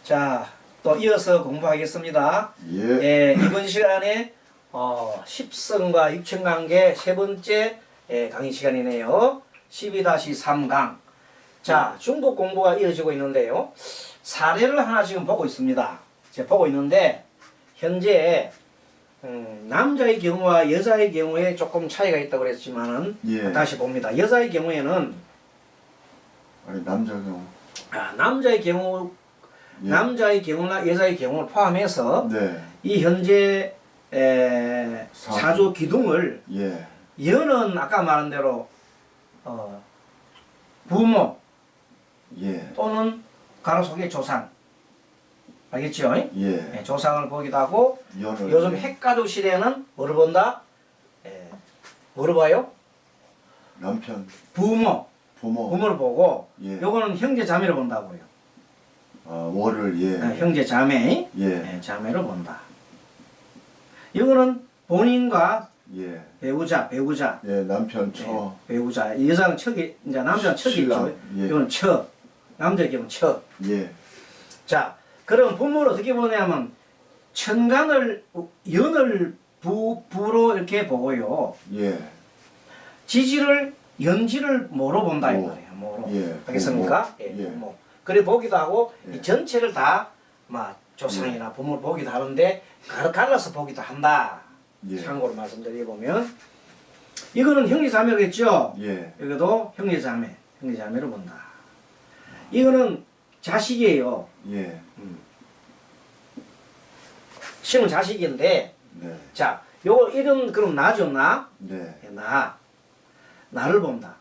자, 또 이어서 공부하겠습니다. 예. 예, 이번 시간에 십성과 육천관계 세 번째 강의 시간이네요. 12-3강. 자, 중국 공부가 이어지고 있는데요. 사례를 하나 지금 보고 있습니다. 제가 보고 있는데 현재 남자의 경우와 여자의 경우에 조금 차이가 있다고 그랬지만은 예. 다시 봅니다. 여자의 경우에는 아니 남자 경우. 남자의 경우 예. 남자의 경우나 여자의 경우를 포함해서 네. 이 현재 사주 기둥을 예. 여는 아까 말한 대로 부모 예. 또는 가로 속의 조상 알겠죠? 예. 조상을 보기도 하고 연을. 요즘 핵가족 시대에는 뭐를 본다? 뭐를 봐요? 남편, 부모. 부모를 보고 예. 요거는 형제 자매를 본다고요. 월을 예. 형제 자매 예. 자매를 본다. 이거는 본인과 예. 배우자 예. 남편 처. 배우자 여자는 척이 이제 남자는 척이 신랑. 있죠. 예. 이건 척 남자의 경우는 척. 예. 자 그럼 부모를 어떻게 보냐면 천간을 연을 부로 이렇게 보고요. 예. 지지를 연지를 뭐로 본다 이 모. 말이에요. 뭐로 예. 알겠습니까? 예. 뭐 그래 보기도 하고 예. 이 전체를 다 조상이나 부모를 보기도 하는데 갈라서 보기도 한다. 예. 참고로 말씀드리보면 이거는 형제자매겠죠. 예. 여기도 형제자매를 본다. 이거는 자식이에요. 예. 심은 자식인데 네. 자 요거 이런 그럼 나죠 나? 네. 나를 본다.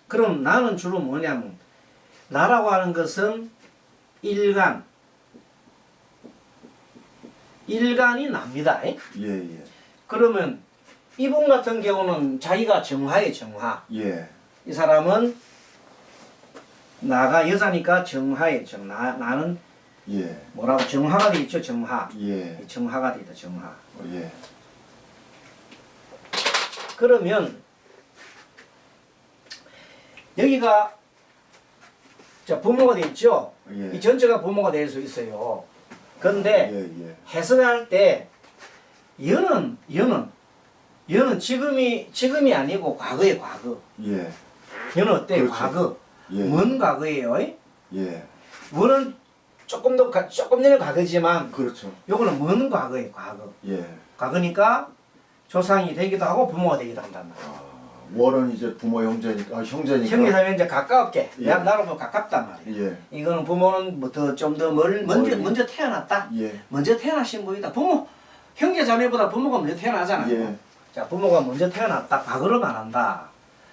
그럼 나는 주로 뭐냐면 나라고 하는 것은 일간이 납니다. 예. 예. 그러면 이분 같은 경우는 자기가 정화예요. 정화. 예. 이 사람은 나가 여자니까 정화예요. 나는 예. 뭐라고 정화가 돼 있죠. 정화. 예. 정화가 돼 있다. 정화. 예. 그러면 여기가 자 부모가 돼 있죠. 예. 이 전체가 부모가 될 수 있어요. 그런데 예. 예. 해석할 때 연은 지금이 아니고 과거에 과거. 예. 연은 어때? 그렇죠. 과거. 예. 먼 과거예요. 예. 원은 조금 전에 과거지만 그렇죠. 요거는 먼 과거예요. 과거. 예. 과거니까 조상이 되기도 하고 부모가 되기도 한단 말이에요. 월은 이제 부모 형제니까 형제니까. 형제자매 이제 가깝게 예. 나로 보면 가깝단 말이에요. 예. 이거는 부모는 좀 더 먼저 태어났다. 예. 먼저 태어나신 분이다. 부모 형제자매보다 부모가 먼저 태어나잖아요. 예. 자 부모가 먼저 태어났다. 과거를 말한다.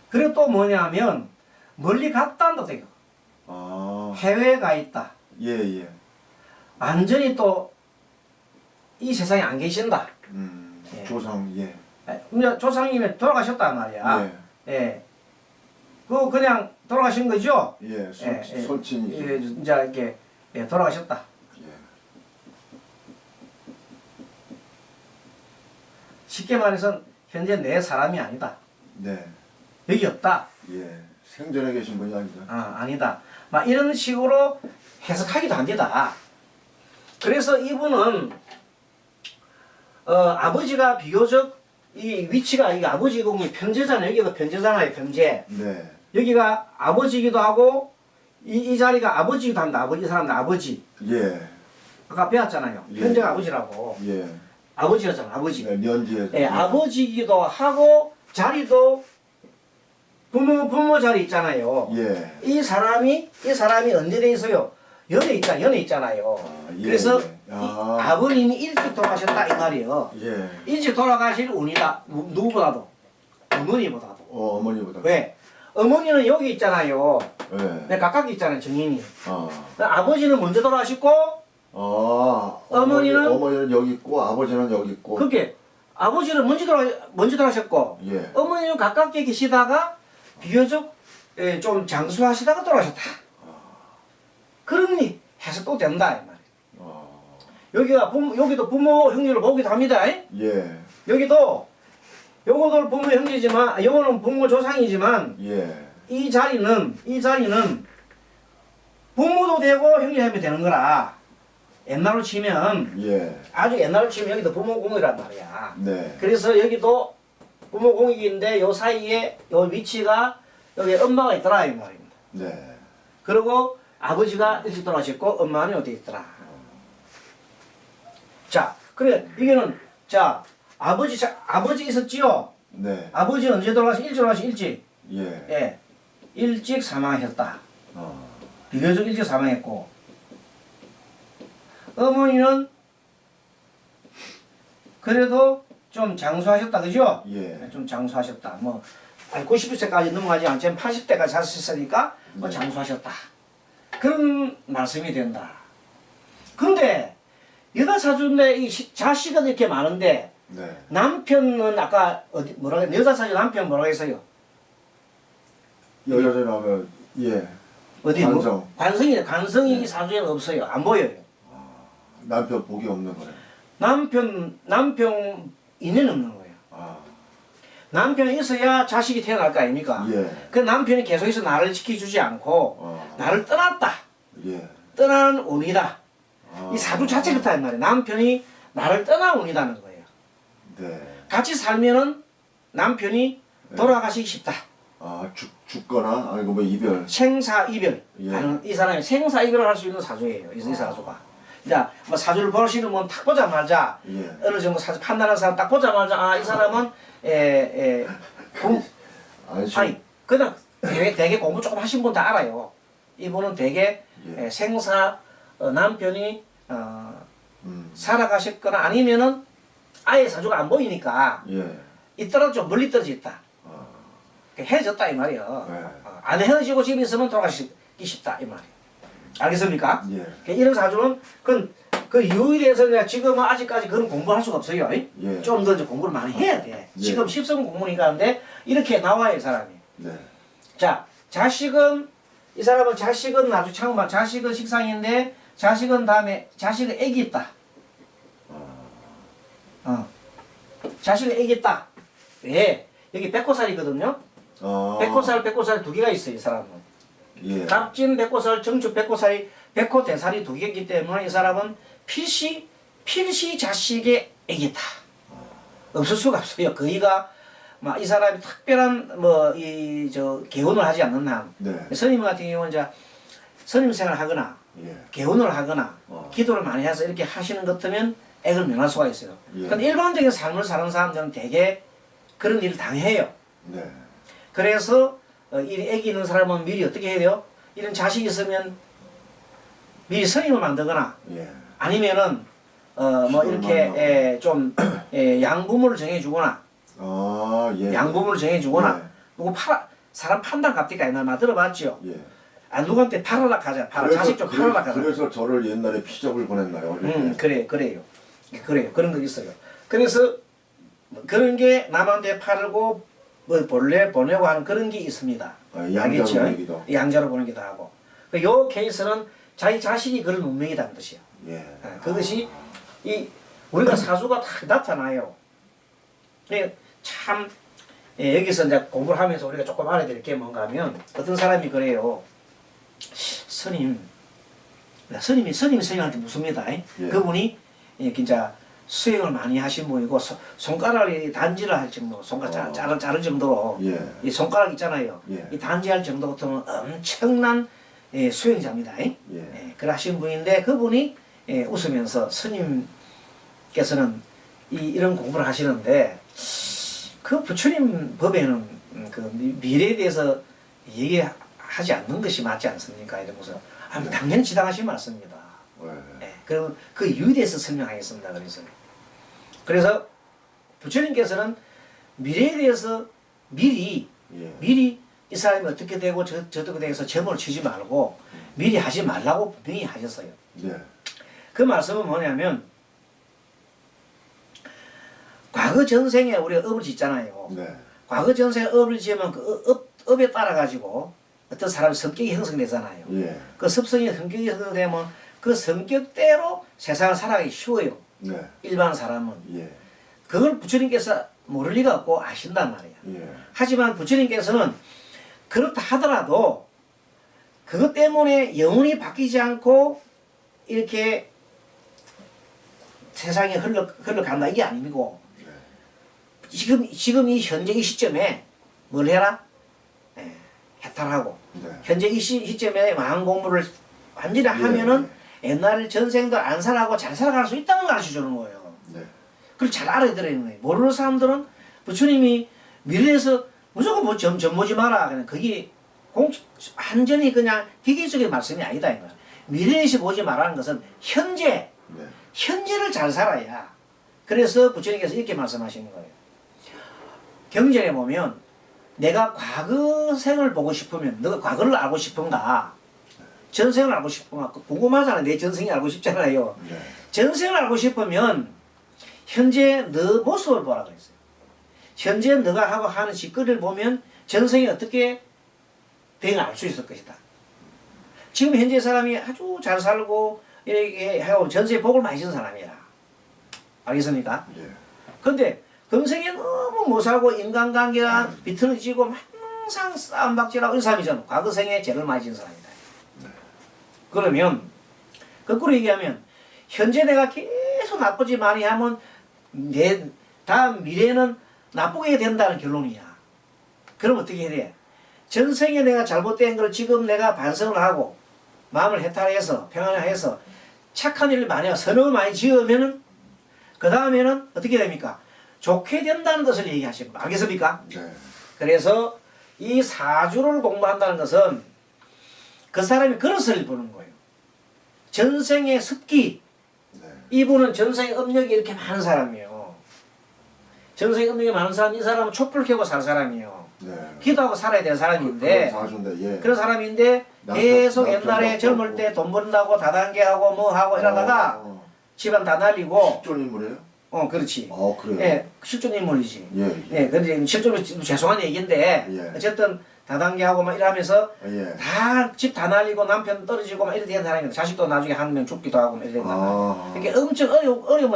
그리고 또 뭐냐면 멀리 갔다 한다. 해외에 가 있다. 예. 예. 완전히 또 이 세상에 안 계신다. 예. 조상 예. 이제 조상님이 돌아가셨단 말이야. 예. 그냥 돌아가신 거죠. 예. 예. 손친이죠. 예. 이제 이렇게 돌아가셨다. 예. 쉽게 말해서 현재 내 사람이 아니다. 네. 여기 없다. 예. 생전에 계신 분이 아니다. 아니다. 막 이런 식으로 해석하기도 합니다. 그래서 이분은 아버지가 비교적 이 위치가 이 아버지 공이 편제잖아요. 여기가 편제잖아요. 편제. 네. 여기가 아버지이기도 하고 이 자리가 아버지이기도 합니다. 이 사람들 아버지. 예. 아까 배웠잖아요. 예. 편제가 아버지라고. 예. 아버지였잖아. 아버지. 네, 년지에. 예, 아버지이기도 하고 자리도 부모 자리 있잖아요. 예. 이 사람이 언제 돼 있어요? 연애 있잖아요. 예. 그래서 예. 아버님이 일찍 돌아가셨다 이 말이에요. 예. 일찍 돌아가실 운이다. 누구보다도 어머니보다도. 어머니보다. 왜? 어머니는 여기 있잖아요. 예. 가깝게 있잖아요. 정인이. 아. 아버지는 먼저 돌아가셨고 어머니는 여기 있고 아버지는 여기 있고. 그게 아버지는 먼저 돌아가셨고 예. 어머니는 가깝게 계시다가 비교적 좀 장수하시다가 돌아가셨다. 그러니 해서 또 된다 이 말이에요. 여기도 부모 형제를 보기도 합니다. 예. 여기도 요거도 부모 형제지만 요거는 부모 조상이지만 예. 이 자리는 부모도 되고 형제자매 되는 거라. 옛날로 치면 예. 아주 옛날로 치면 여기도 부모공이란 말이야. 네. 그래서 여기도 부모공익인데 요 사이에 요 위치가 여기 엄마가 있더라 이 말입니다. 네. 그리고 아버지가 일찍 돌아가셨고 엄마는 어디 있더라. 자, 그래 이게는 자 아버지 있었지요. 네. 아버지 언제 돌아가시? 일찍 돌아가시 일찍. 예. 예, 일찍 사망하셨다. 비교적 일찍 사망했고 어머니는 그래도 좀 장수하셨다, 그죠? 예. 좀 장수하셨다. 뭐 90세까지 넘어가지 않지만 80대까지 사셨으니까 뭐 네. 장수하셨다. 그런 말씀이 된다. 근데 여자 사주인데 이 자식은 이렇게 많은데 네. 남편은 아까 어디 뭐라 그래? 여자 사주 남편 뭐라고 했어요? 여자 나오면 예. 어디 관성. 관성이 네. 이 사주에는 없어요. 안 보여요. 남편 복이 없는 거예요. 남편 인연 없는 거예요. 아. 남편이 있어야 자식이 태어날 거 아닙니까? 예. 그 남편이 계속해서 나를 지켜주지 않고 나를 떠났다. 예. 떠나는 운이다. 아. 이 사주 자체가 그렇다 말이에요. 남편이 나를 떠난 운이다는 거예요. 네. 같이 살면은 남편이 돌아가시기 쉽다. 아, 죽거나 아니고 뭐 이별. 생사 이별. 예. 이 사람이 생사 이별을 할 수 있는 사주예요. 이 사주가. 자, 뭐 사주를 보시는 분 딱 보자마자 예. 어느 정도 사주 판단하는 사람 딱 보자마자 아, 이 사람은 아니 그냥 되게 공부 조금 하신 분 다 알아요. 이분은 되게 예. 생사 남편이 살아가셨거나 아니면은 아예 사주가 안 보이니까 예. 있더라도 좀 멀리 떨어져 있다. 아. 헤어졌다 이 말이에요. 네. 안 헤어지고 집에 있으면 돌아가시기 쉽다 이 말이에요. 알겠습니까? 예. 이런 사주는 그 유일해서 내가 지금은 아직까지 그런 공부할 수가 없어요. 예. 좀 더 공부를 많이 해야 돼. 예. 지금 10성 공부니까 하는데 이렇게 나와요 사람이. 네. 자, 자식은 이 사람은 자식은 아주 창만 자식은 식상인데 자식은 다음에 자식은 애기 있다. 자식은 애기 있다. 왜? 여기 백호살이거든요. 백호살 두 개가 있어요 이 사람은. 예. 갑진 백호살, 정축 백호살이 백호 대살이 두 개이기 때문에 이 사람은 필시 자식의 애기다. 없을 수가 없어요. 거의가 막 이 사람이 특별한 개운을 하지 않는 한. 네. 스님 같은 경우는 이제 스님 생활 하거나 예. 개운을 하거나 기도를 많이 해서 이렇게 하시는 것 같으면 액을 면할 수가 있어요. 예. 근데 일반적인 삶을 사는 사람들은 대개 그런 일을 당해요. 네. 그래서 이 애기 있는 사람은 미리 어떻게 해야 돼요? 이런 자식이 있으면 미리 스님을 만들거나 예. 아니면은 이렇게 좀 양부모를 정해주거나 아, 예. 양부모를 정해주거나 예. 누구 사람 판단 갑니까 옛날 말 들어봤죠? 예. 아 누구한테 팔아라 가자 자식 좀 팔아라 가자. 그래서 저를 옛날에 피적을 보냈나요? 그래요 그런 거 있어요. 그래서 그런 게 남한테 팔고 뭐 본래 보내고 하는 그런 게 있습니다. 양자로 보내기도. 양자로 보내기도 하고. 요 케이스는 자기 자식이 그런 운명이라는 뜻이에요. 예. 그것이 우리가 사주가 다 나타나요. 참 여기서 이제 공부를 하면서 우리가 조금 알아야 될 게 뭔가 하면 어떤 사람이 그래요. 스님한테 묻습니다. 예. 그분이 진짜 수행을 많이 하신 분이고 손가락이 단지를 할 정도, 손가락 자를 정도로 예. 이 손가락 있잖아요. 예. 이 단지할 정도 같으면 엄청난 수행자입니다. 예. 그러신 분인데 그분이 웃으면서 스님께서는 이런 공부를 하시는데 그 부처님 법에는 그 미래에 대해서 얘기하지 않는 것이 맞지 않습니까? 이러면서 당연히 지당하신 말씀입니다. 그럼 그 이유에 대해서 설명하겠습니다. 그래서 부처님께서는 미래에 대해서 미리 이 사람이 어떻게 되고 저렇게 돼서 점을 치지 말고 미리 하지 말라고 분명히 하셨어요. 네. 그 말씀은 뭐냐면 과거 전생에 우리가 업을 짓잖아요. 네. 과거 전생에 업을 지으면 그 업에 따라 가지고 어떤 사람의 성격이 형성되잖아요. 예. 그 성격이 형성되면 그 성격대로 세상을 살아가기 쉬워요. 네. 일반 사람은. 예. 그걸 부처님께서 모를 리가 없고 아신단 말이에요. 예. 하지만 부처님께서는 그렇다 하더라도 그것 때문에 영원히 바뀌지 않고 이렇게 세상에 흘러간다 이게 아니고 네. 지금 이 현재 이 시점에 뭘 해라? 해탈하고 네. 현재 이 시점에 마음 공부를 완전히 하면은 옛날 전생도 안 살아가고 잘 살아갈 수 있다는 걸 가르쳐주는 거예요. 네. 그걸 잘 알아들어야 거예요. 모르는 사람들은 부처님이 미래에서 무조건 뭐 점 보지 마라. 그냥 그게 완전히 그냥 기계적인 말씀이 아니다. 이거야. 미래에서 보지 말라는 것은 현재, 네. 현재를 잘 살아야. 그래서 부처님께서 이렇게 말씀하시는 거예요. 경전에 보면 내가 과거 생을 보고 싶으면 너가 과거를 알고 싶은가? 전생을 알고 싶은가? 궁금하잖아요. 내 전생이 알고 싶잖아요. 네. 전생을 알고 싶으면 현재 너 모습을 보라 그랬어요. 현재 너가 하고 하는 짓거리를 보면 전생이 어떻게 되는지 알 수 있을 것이다. 지금 현재 사람이 아주 잘 살고 이렇게 하고 전생에 복을 많이 준 사람이라. 알겠습니까? 예. 근데 금생에 너무 못 살고 인간관계가 비틀어지고 항상 싸움박질하고 이런 사람이잖아. 과거 생에 죄를 많이 진 사람이다. 그러면 거꾸로 얘기하면 현재 내가 계속 나쁘지 많이 하면 내 다음 미래는 나쁘게 된다는 결론이야. 그럼 어떻게 해야 돼? 전생에 내가 잘못된 걸 지금 내가 반성을 하고 마음을 해탈해서 평안해서 착한 일을 많이 하고 선업을 많이 지으면은 그 다음에는 어떻게 됩니까? 좋게 된다는 것을 얘기하시는 거예요. 알겠습니까? 네. 그래서 이 사주를 공부한다는 것은 그 사람이 그릇을 보는 거예요. 전생의 습기. 네. 이분은 전생의 업력이 이렇게 많은 사람이에요. 전생의 업력이 많은 사람, 이 사람은 촛불 켜고 살 사람이에요. 네. 기도하고 살아야 되는 사람인데, 그런 사주인데, 예. 그런 사람인데 계속 옛날에 젊을 때 돈 번다고 다단계하고 뭐 하고 이러다가 집안 다 날리고, 실존 인물이에요? 그렇지. 그래요? 예, 실존 인물이지. 예. 예, 근데 실존은 죄송한 얘기인데, 예. 어쨌든 다단계하고 막 이러면서 예. 다 집 다 날리고 남편 떨어지고 막 이렇게 된 사람인데 자식도 나중에 한 명 죽기도 하고 막 이렇게 된 사람. 이게 엄청 어려운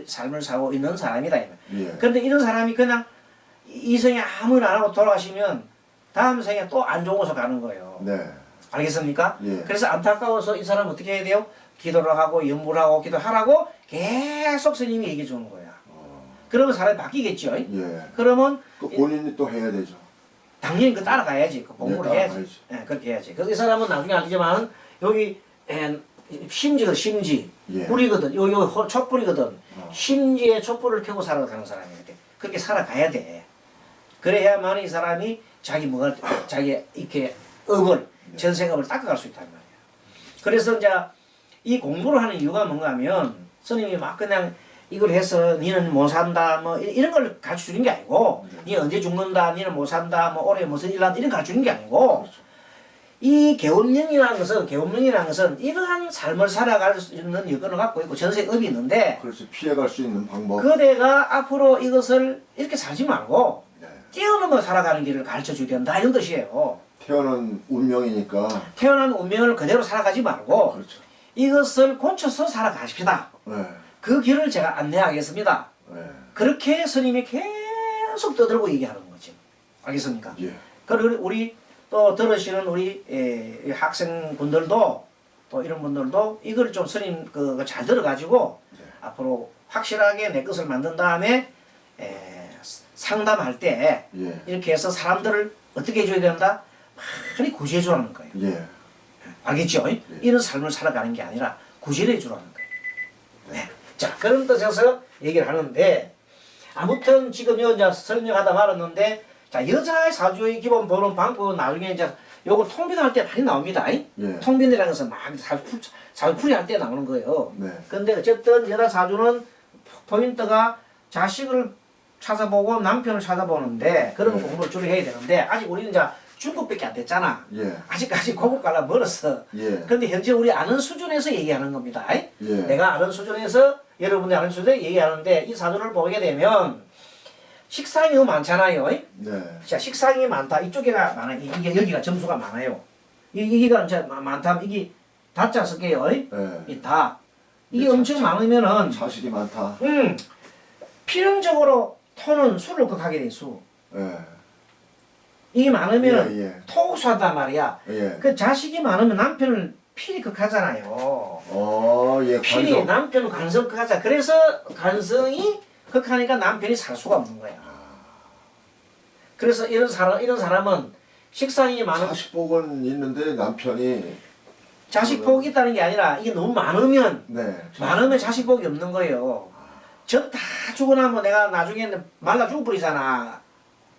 삶을 살고 있는 사람이다. 예. 그런데 이런 사람이 그냥 이 생에 아무나 안 하고 돌아가시면 다음 생에 또 안 좋은 곳으로 가는 거예요. 네. 알겠습니까? 예. 그래서 안타까워서 이 사람 어떻게 해야 돼요? 기도를 하고 연부를 하고 기도하라고 계속 스님이 얘기해 주는 거야. 그러면 사람이 바뀌겠죠. 예. 그러면 그 본인이 또 해야 되죠. 당연히 그 따라가야지. 그 공부를 네, 해야지. 따라가야지. 예, 그렇게 해야지. 그래서 이 사람은 나중에 알겠지만 여기 심지거든, 심지. 예. 뿌리거든. 요 촛불이거든. 심지에 촛불을 켜고 살아가는 사람이야. 그렇게 살아가야 돼. 그래야만 이 사람이 자기 이렇게 업을, 전생업을 닦아갈 수 있단 말이야. 그래서 이제 이 공부를 하는 이유가 뭔가 하면 스님이 막 그냥 이걸 해서 니는 못 산다 뭐 이런 걸 가르쳐 주는 게 아니고 니 언제 죽는다 니는 못 산다 뭐 올해 무슨 일 한다 이런 거 가르쳐 주는 게 아니고 이 계엄령이라는 것은 이러한 삶을 살아갈 수 있는 여건을 갖고 있고 전생업이 있는데 그래서 피해갈 수 있는 방법. 그대가 앞으로 이것을 이렇게 살지 말고 네. 뛰어넘어 살아가는 길을 가르쳐 줘야 된다 이런 뜻이에요. 태어난 운명이니까. 태어난 운명을 그대로 살아가지 말고 그렇죠. 이것을 고쳐서 살아가십시다. 네. 그 길을 제가 안내하겠습니다. 네. 그렇게 스님이 계속 떠들고 얘기하는 거지. 알겠습니까? 예. 그리고 우리 또 들으시는 우리 학생분들도 또 이런 분들도 이걸 좀 스님 잘 들어가지고 앞으로 확실하게 내 것을 만든 다음에 상담할 때 예. 이렇게 해서 사람들을 어떻게 해줘야 된다? 많이 구제해 주라는 거예요. 예. 알겠죠? 이런 삶을 살아가는 게 아니라 구제해 주라는 거예요. 네. 자, 그런 뜻에서 얘기를 하는데 아무튼 지금 이제 설명하다 말았는데 자, 여자의 사주의 기본 보는 방법은 나중에 이제 요거 통빈할 때 많이 나옵니다. 예. 통빈이라는 것은 막 사주풀이 할 때 나오는 거예요. 네. 근데 어쨌든 여자 사주는 포인트가 자식을 찾아보고 남편을 찾아보는데 그런 공부를 주로 해야 되는데 아직 우리는 이제 중급밖에 안 됐잖아. 예. 아직까지 고급 가려 멀었어. 예. 그런데 현재 우리 아는 수준에서 얘기하는 겁니다. 예. 내가 아는 수준에서 여러분이 아는 수준에 얘기하는데 이 사주를 보게 되면 식상이 너무 많잖아요. 네. 자, 식상이 많다. 이쪽에가 많아. 이게 여기가 점수가 많아요. 이기가 이제 많다면 이게 다자 쓸게요. 예. 이 다. 이게 엄청 많으면은 자식이 많다. 필연적으로 토는 수를 극하게 돼 수. 예. 이게 많으면 예. 토수한단 말이야. 예. 그 자식이 많으면 남편을 필이 극하잖아요. 예, 필이 관성. 남편 관성 극하자. 그래서 관성이 극하니까 남편이 살 수가 없는 거야. 그래서 이런 사람은 식상이 많은 자식복은 있는데 남편이 자식복이 있다는 게 아니라 이게 너무 많으면 네. 자식복이 없는 거예요. 저 다 주고 나면 내가 나중에는 말라 죽어버리잖아.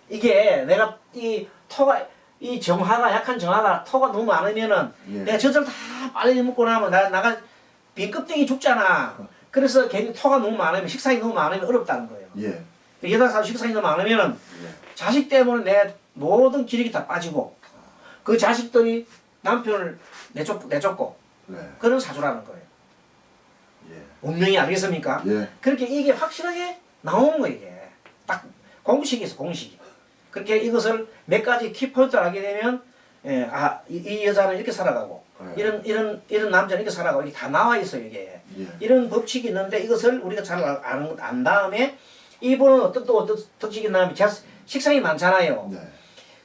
이게 내가 이 토가 이 정화가 약한 정화가 토가 너무 많으면은 예. 내가 젖을 다 빨리 먹고 나면 나가 빈 껍데기 죽잖아. 그래서 괜히 토가 너무 많으면 식상이 너무 많으면 어렵다는 거예요. 예. 여자사도 식상이 너무 많으면은 예. 자식 때문에 내 모든 기력이 다 빠지고 그 자식들이 남편을 내쫓고 네. 그런 사주라는 거예요. 예. 운명이 아니겠습니까? 예. 그렇게 이게 확실하게 나오는 거예요. 이게 딱 공식이 있어, 공식이. 그렇게 이것을 몇 가지 키포인트를 하게 되면 이 여자는 이렇게 살아가고 예. 이런 남자는 이렇게 살아가고 이게 다 나와 있어요. 이게 예. 이런 법칙이 있는데 이것을 우리가 잘 안 다음에 이분은 어떤 특징이 있냐면 식상이 많잖아요. 네.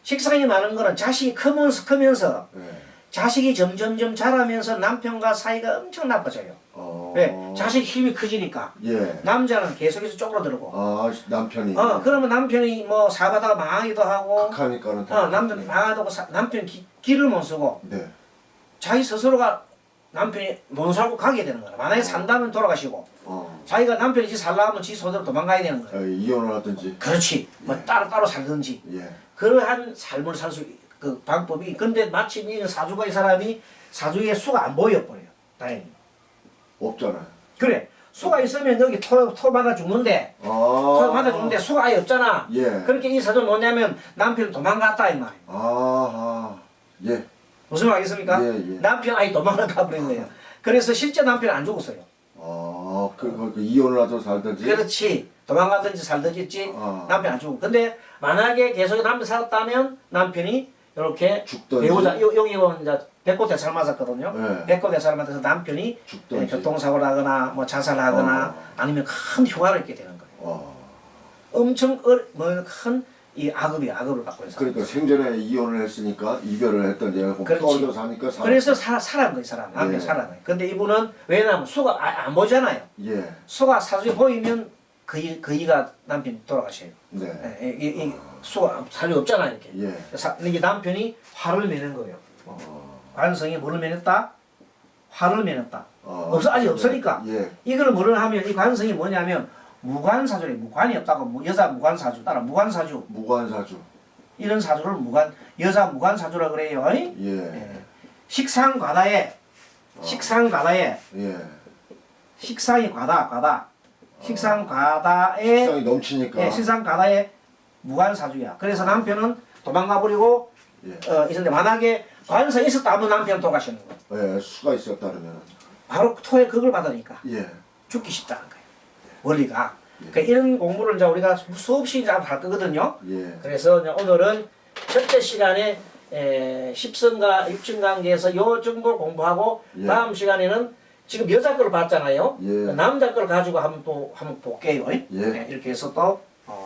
식상이 많은 거는 자식이 크면서 네. 자식이 점점점 자라면서 남편과 사이가 엄청 나빠져요. 왜? 자식 힘이 커지니까. 예. 남자는 계속해서 쪼그라들고. 남편이. 그러면 남편이 뭐 사바다가 망하기도 하고. 극하니까는 남편이 망하고 남편 길을 못 쓰고. 네. 자기 스스로가 남편이 못 살고 가게 되는 거야. 만약에 산다면 돌아가시고. 자기가 남편이 지 살려면 지 손으로 도망가야 되는 거야. 이혼을 하든지. 그렇지. 뭐 따로 살든지. 예. 그러한 삶을 살 수 그 방법이. 근데 마침 이 사주가 이 사람이 사주에 수가 안 보여버려요. 다행히. 없잖아요. 그래. 수가 있으면 여기 토 맞아 죽는데. 토 맞아 죽는데 수가 아예 없잖아. 예. 그렇게 이 사주는 뭐냐면 남편이 도망갔다 이 말이에요. 예. 무슨 말 알겠습니까? 예, 예. 남편 아예 도망가 버린 거예요. 그래서 실제 남편은 안 죽었어요. 그 이혼을 하든 살든지. 그렇지. 도망가든지 살든지 있지. 남편 안 죽고. 근데 만약에 계속 남편 살았다면 남편이 이렇게 죽든지. 배우자 여기 보면 이제 백호 대살 맞았거든요. 네. 백호 대살 맞아서 남편이 죽든지. 교통사고를 하거나 뭐 자살을 하거나 아니면 큰 효과를 입게 되는 거예요. 엄청 큰 이 악업을 받고 있어요. 그러니까 생전에 이혼을 했으니까 이별을 했던 얘가 떨어져 사니까 그래서 살아간 거예요, 사람. 남편이 예. 살아간 거예요. 근데 이분은 왜냐면 수가 안 보잖아요. 예. 수가 사주에 보이면 그이가 남편이 돌아가셔요. 네. 이 수가 사주에 없잖아요, 이렇게. 예. 이게 남편이 화를 내는 거예요. 관성이 뭐를 매냈다? 화를 매냈다. 아직 없으니까. 예. 이걸 뭐를 하면 이 관성이 뭐냐면 무관사주래. 무관이 없다고 여자 무관사주 따라 무관사주. 무관사주. 이런 사주를 여자 무관사주라 그래요. 예. 식상과다에 예. 식상이 과다. 식상과다에 식상이 넘치니까. 식상과다에 무관사주야. 그래서 남편은 도망가 버리고 예. 있었는데 만약에 관성이 있었다 하면 남편은 돌아가시는 거예요. 예. 수가 있었다면. 바로 토의 극을 받으니까 예. 죽기 쉽다는 거예요. 원리가. 그러니까 이런 공부를 이제 우리가 수없이 이제 할 거거든요. 예. 그래서 이제 오늘은 첫째 시간에 십성과 육친관계에서 요 정도 공부하고 예. 다음 시간에는 지금 여자 걸 봤잖아요. 예. 남자 걸 가지고 한번 볼게요. 예. 이렇게 해서 또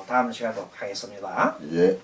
다음 시간도 하겠습니다. 예.